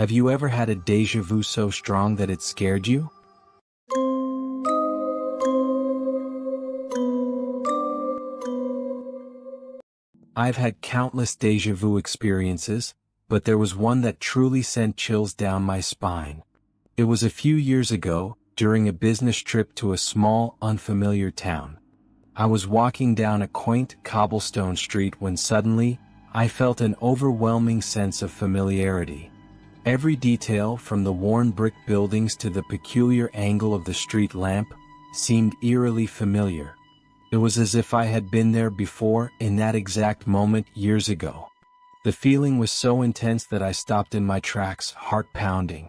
Have you ever had a déjà vu so strong that it scared you? I've had countless déjà vu experiences, but there was one that truly sent chills down my spine. It was a few years ago, during a business trip to a small, unfamiliar town. I was walking down a quaint cobblestone street when suddenly, I felt an overwhelming sense of familiarity. Every detail, from the worn brick buildings to the peculiar angle of the street lamp, seemed eerily familiar. It was as if I had been there before, in that exact moment years ago. The feeling was so intense that I stopped in my tracks, heart pounding.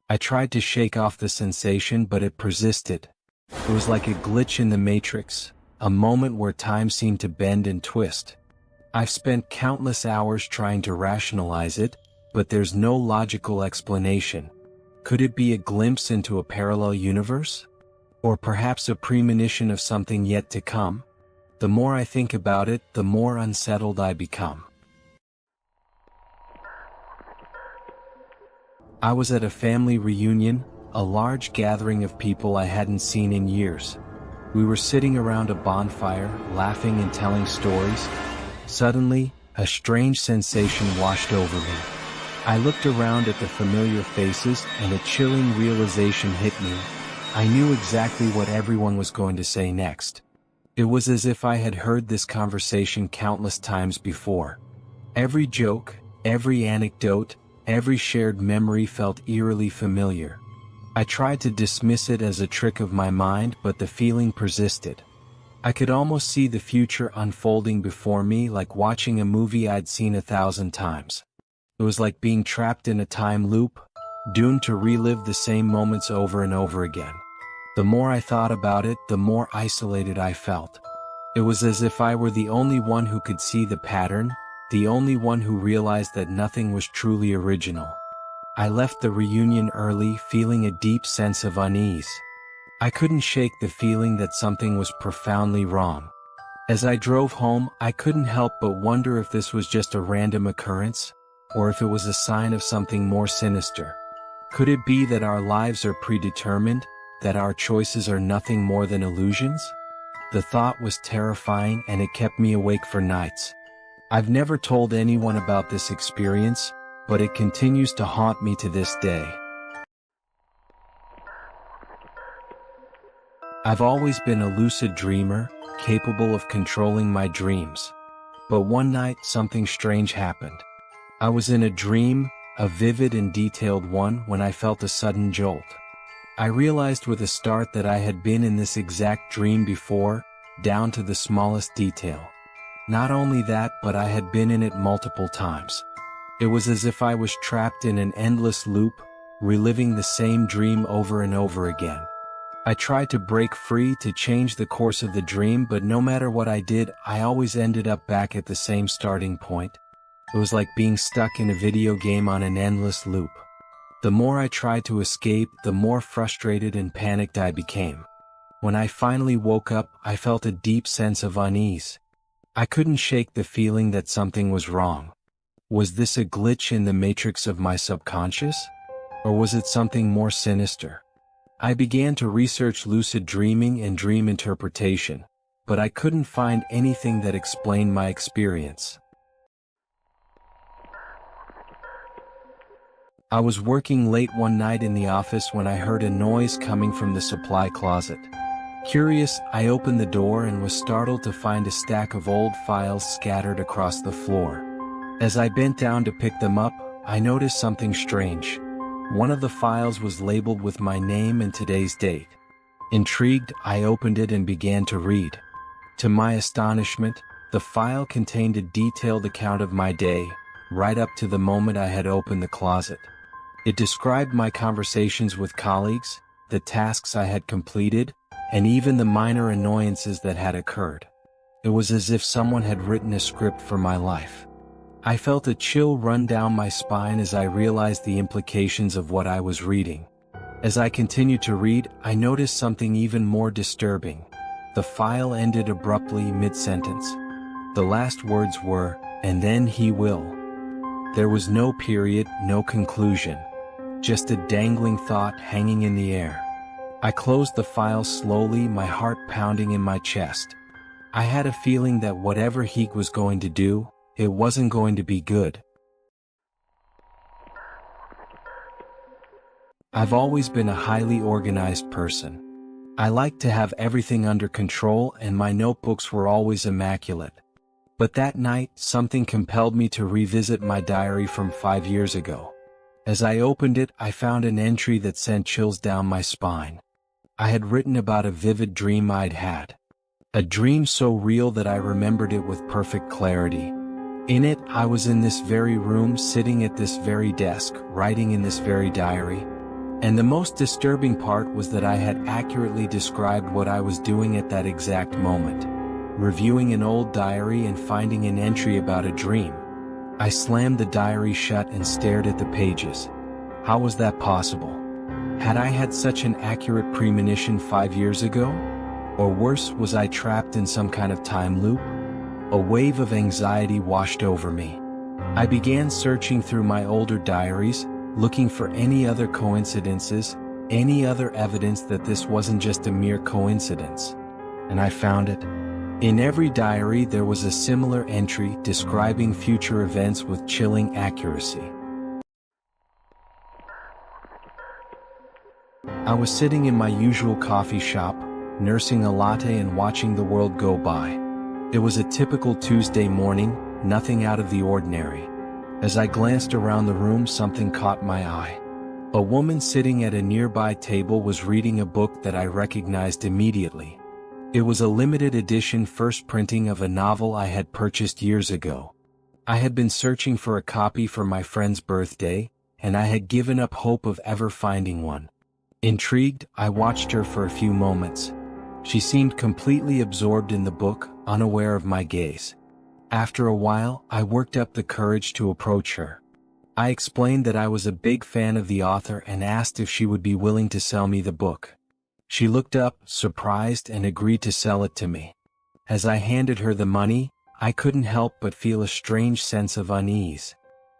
I tried to shake off the sensation, but it persisted. It was like a glitch in the matrix, a moment where time seemed to bend and twist. I've spent countless hours trying to rationalize it, but there's no logical explanation. Could it be a glimpse into a parallel universe? Or perhaps a premonition of something yet to come? The more I think about it, the more unsettled I become. I was at a family reunion, a large gathering of people I hadn't seen in years. We were sitting around a bonfire, laughing and telling stories. Suddenly, a strange sensation washed over me. I looked around at the familiar faces and a chilling realization hit me. I knew exactly what everyone was going to say next. It was as if I had heard this conversation countless times before. Every joke, every anecdote, every shared memory felt eerily familiar. I tried to dismiss it as a trick of my mind, but the feeling persisted. I could almost see the future unfolding before me, like watching a movie I'd seen 1,000 times. It was like being trapped in a time loop, doomed to relive the same moments over and over again. The more I thought about it, the more isolated I felt. It was as if I were the only one who could see the pattern, the only one who realized that nothing was truly original. I left the reunion early, feeling a deep sense of unease. I couldn't shake the feeling that something was profoundly wrong. As I drove home, I couldn't help but wonder if this was just a random occurrence, or if it was a sign of something more sinister. Could it be that our lives are predetermined, that our choices are nothing more than illusions? The thought was terrifying, and it kept me awake for nights. I've never told anyone about this experience, but it continues to haunt me to this day. I've always been a lucid dreamer, capable of controlling my dreams. But one night, something strange happened. I was in a dream, a vivid and detailed one, when I felt a sudden jolt. I realized with a start that I had been in this exact dream before, down to the smallest detail. Not only that, but I had been in it multiple times. It was as if I was trapped in an endless loop, reliving the same dream over and over again. I tried to break free, to change the course of the dream, but no matter what I did, I always ended up back at the same starting point. It was like being stuck in a video game on an endless loop. The more I tried to escape, the more frustrated and panicked I became. When I finally woke up, I felt a deep sense of unease. I couldn't shake the feeling that something was wrong. Was this a glitch in the matrix of my subconscious? Or was it something more sinister? I began to research lucid dreaming and dream interpretation, but I couldn't find anything that explained my experience. I was working late one night in the office when I heard a noise coming from the supply closet. Curious, I opened the door and was startled to find a stack of old files scattered across the floor. As I bent down to pick them up, I noticed something strange. One of the files was labeled with my name and today's date. Intrigued, I opened it and began to read. To my astonishment, the file contained a detailed account of my day, right up to the moment I had opened the closet. It described my conversations with colleagues, the tasks I had completed, and even the minor annoyances that had occurred. It was as if someone had written a script for my life. I felt a chill run down my spine as I realized the implications of what I was reading. As I continued to read, I noticed something even more disturbing. The file ended abruptly mid-sentence. The last words were, "and then he will." There was no period, no conclusion. just a dangling thought hanging in the air. I closed the file slowly, my heart pounding in my chest. I had a feeling that whatever he was going to do, it wasn't going to be good. I've always been a highly organized person. I like to have everything under control, and my notebooks were always immaculate. But that night, something compelled me to revisit my diary from 5 years ago. As I opened it, I found an entry that sent chills down my spine. I had written about a vivid dream I'd had. A dream so real that I remembered it with perfect clarity. In it, I was in this very room, sitting at this very desk, writing in this very diary. And the most disturbing part was that I had accurately described what I was doing at that exact moment. Reviewing an old diary and finding an entry about a dream. I slammed the diary shut and stared at the pages. How was that possible? Had I had such an accurate premonition 5 years ago? Or worse, was I trapped in some kind of time loop? A wave of anxiety washed over me. I began searching through my older diaries, looking for any other coincidences, any other evidence that this wasn't just a mere coincidence. And I found it. In every diary there was a similar entry describing future events with chilling accuracy. I was sitting in my usual coffee shop, nursing a latte and watching the world go by. It was a typical Tuesday morning, nothing out of the ordinary. As I glanced around the room, something caught my eye. A woman sitting at a nearby table was reading a book that I recognized immediately. It was a limited edition first printing of a novel I had purchased years ago. I had been searching for a copy for my friend's birthday, and I had given up hope of ever finding one. Intrigued, I watched her for a few moments. She seemed completely absorbed in the book, unaware of my gaze. After a while, I worked up the courage to approach her. I explained that I was a big fan of the author and asked if she would be willing to sell me the book. She looked up, surprised, and agreed to sell it to me. As I handed her the money, I couldn't help but feel a strange sense of unease.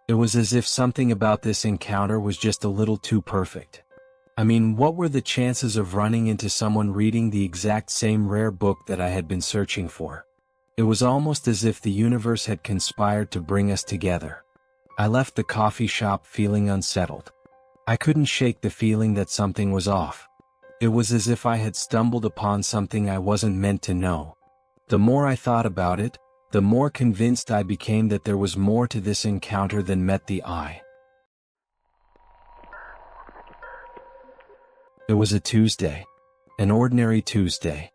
It was as if something about this encounter was just a little too perfect. I mean, what were the chances of running into someone reading the exact same rare book that I had been searching for? It was almost as if the universe had conspired to bring us together. I left the coffee shop feeling unsettled. I couldn't shake the feeling that something was off. It was as if I had stumbled upon something I wasn't meant to know. The more I thought about it, the more convinced I became that there was more to this encounter than met the eye. It was a Tuesday. An ordinary Tuesday.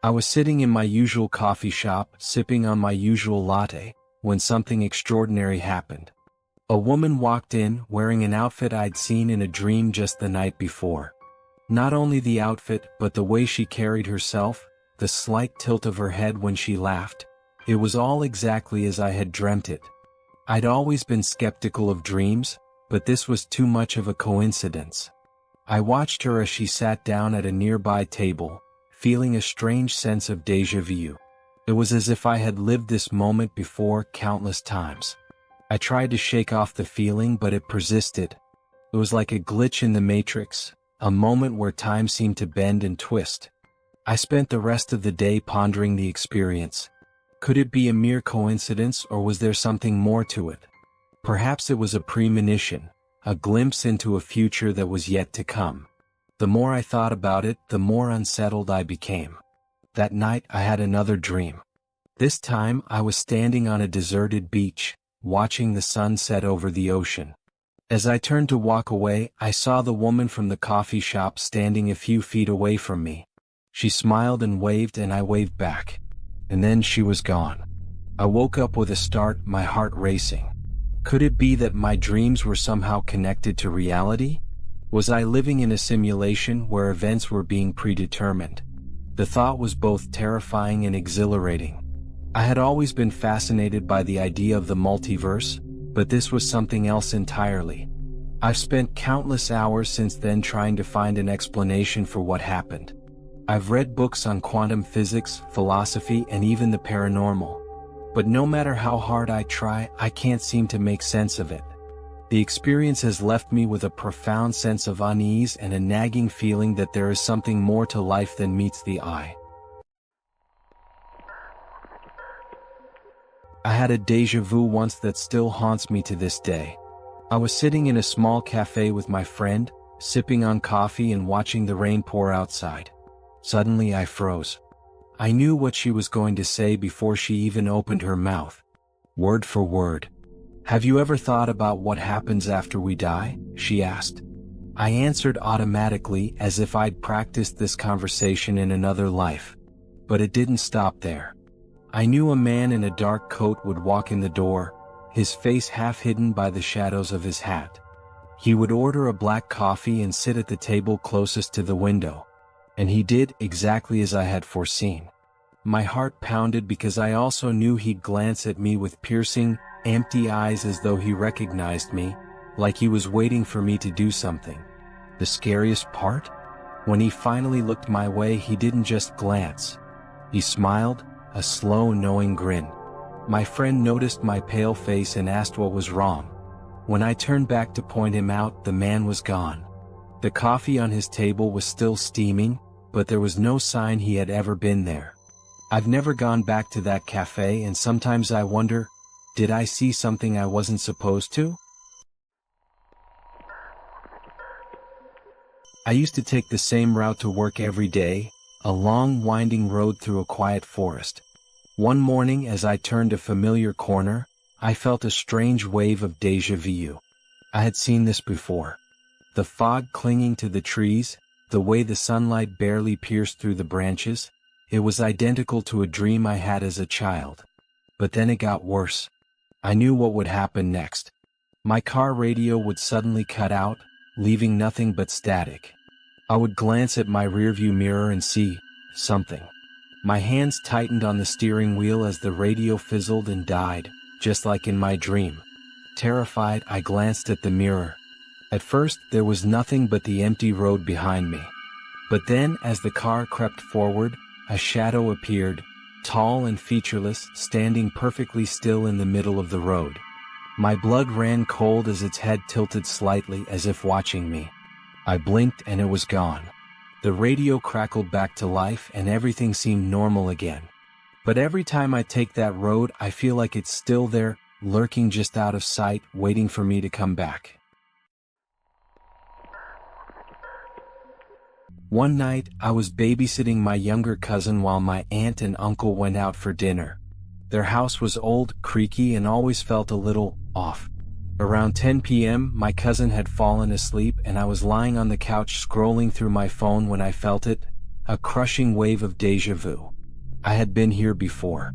I was sitting in my usual coffee shop, sipping on my usual latte, when something extraordinary happened. A woman walked in, wearing an outfit I'd seen in a dream just the night before. Not only the outfit, but the way she carried herself, the slight tilt of her head when she laughed. It was all exactly as I had dreamt it. I'd always been skeptical of dreams, but this was too much of a coincidence. I watched her as she sat down at a nearby table, feeling a strange sense of déjà vu. It was as if I had lived this moment before countless times. I tried to shake off the feeling, but it persisted. It was like a glitch in the matrix, a moment where time seemed to bend and twist. I spent the rest of the day pondering the experience. Could it be a mere coincidence, or was there something more to it? Perhaps it was a premonition, a glimpse into a future that was yet to come. The more I thought about it, the more unsettled I became. That night I had another dream. This time I was standing on a deserted beach, watching the sun set over the ocean. As I turned to walk away, I saw the woman from the coffee shop standing a few feet away from me. She smiled and waved, and I waved back. And then she was gone. I woke up with a start, my heart racing. Could it be that my dreams were somehow connected to reality? Was I living in a simulation where events were being predetermined? The thought was both terrifying and exhilarating. I had always been fascinated by the idea of the multiverse, but this was something else entirely. I've spent countless hours since then trying to find an explanation for what happened. I've read books on quantum physics, philosophy, and even the paranormal. But no matter how hard I try, I can't seem to make sense of it. The experience has left me with a profound sense of unease and a nagging feeling that there is something more to life than meets the eye. I had a déjà vu once that still haunts me to this day. I was sitting in a small cafe with my friend, sipping on coffee and watching the rain pour outside. Suddenly I froze. I knew what she was going to say before she even opened her mouth. Word for word. "Have you ever thought about what happens after we die?" she asked. I answered automatically as if I'd practiced this conversation in another life. But it didn't stop there. I knew a man in a dark coat would walk in the door, his face half hidden by the shadows of his hat. He would order a black coffee and sit at the table closest to the window. And he did exactly as I had foreseen. My heart pounded because I also knew he'd glance at me with piercing, empty eyes as though he recognized me, like he was waiting for me to do something. The scariest part? When he finally looked my way, he didn't just glance. He smiled, a slow, knowing grin. My friend noticed my pale face and asked what was wrong. When I turned back to point him out, the man was gone. The coffee on his table was still steaming, but there was no sign he had ever been there. I've never gone back to that cafe, and sometimes I wonder, did I see something I wasn't supposed to? I used to take the same route to work every day, a long winding road through a quiet forest. One morning as I turned a familiar corner, I felt a strange wave of déjà vu. I had seen this before. The fog clinging to the trees, the way the sunlight barely pierced through the branches, it was identical to a dream I had as a child. But then it got worse. I knew what would happen next. My car radio would suddenly cut out, leaving nothing but static. I would glance at my rearview mirror and see something. My hands tightened on the steering wheel as the radio fizzled and died, just like in my dream. Terrified, I glanced at the mirror. At first, there was nothing but the empty road behind me. But then, as the car crept forward, a shadow appeared, tall and featureless, standing perfectly still in the middle of the road. My blood ran cold as its head tilted slightly as if watching me. I blinked and it was gone. The radio crackled back to life and everything seemed normal again. But every time I take that road, I feel like it's still there, lurking just out of sight, waiting for me to come back. One night, I was babysitting my younger cousin while my aunt and uncle went out for dinner. Their house was old, creaky, and always felt a little off. Around 10 p.m., my cousin had fallen asleep and I was lying on the couch scrolling through my phone when I felt it, a crushing wave of déjà vu. I had been here before.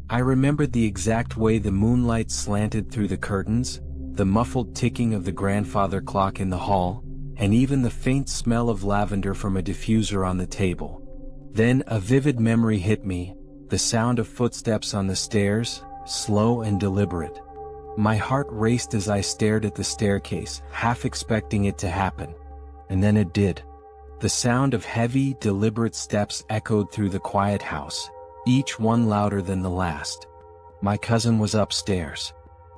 I remembered the exact way the moonlight slanted through the curtains, the muffled ticking of the grandfather clock in the hall, and even the faint smell of lavender from a diffuser on the table. Then a vivid memory hit me, the sound of footsteps on the stairs, slow and deliberate. My heart raced as I stared at the staircase, half expecting it to happen. And then it did. The sound of heavy, deliberate steps echoed through the quiet house, each one louder than the last. My cousin was upstairs.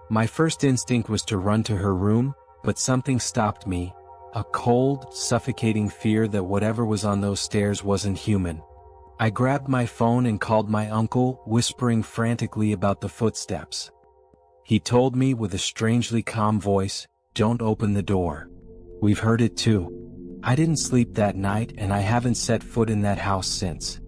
My first instinct was to run to her room, but something stopped me. A cold, suffocating fear that whatever was on those stairs wasn't human. I grabbed my phone and called my uncle, whispering frantically about the footsteps. He told me with a strangely calm voice, "Don't open the door. We've heard it too." I didn't sleep that night and I haven't set foot in that house since.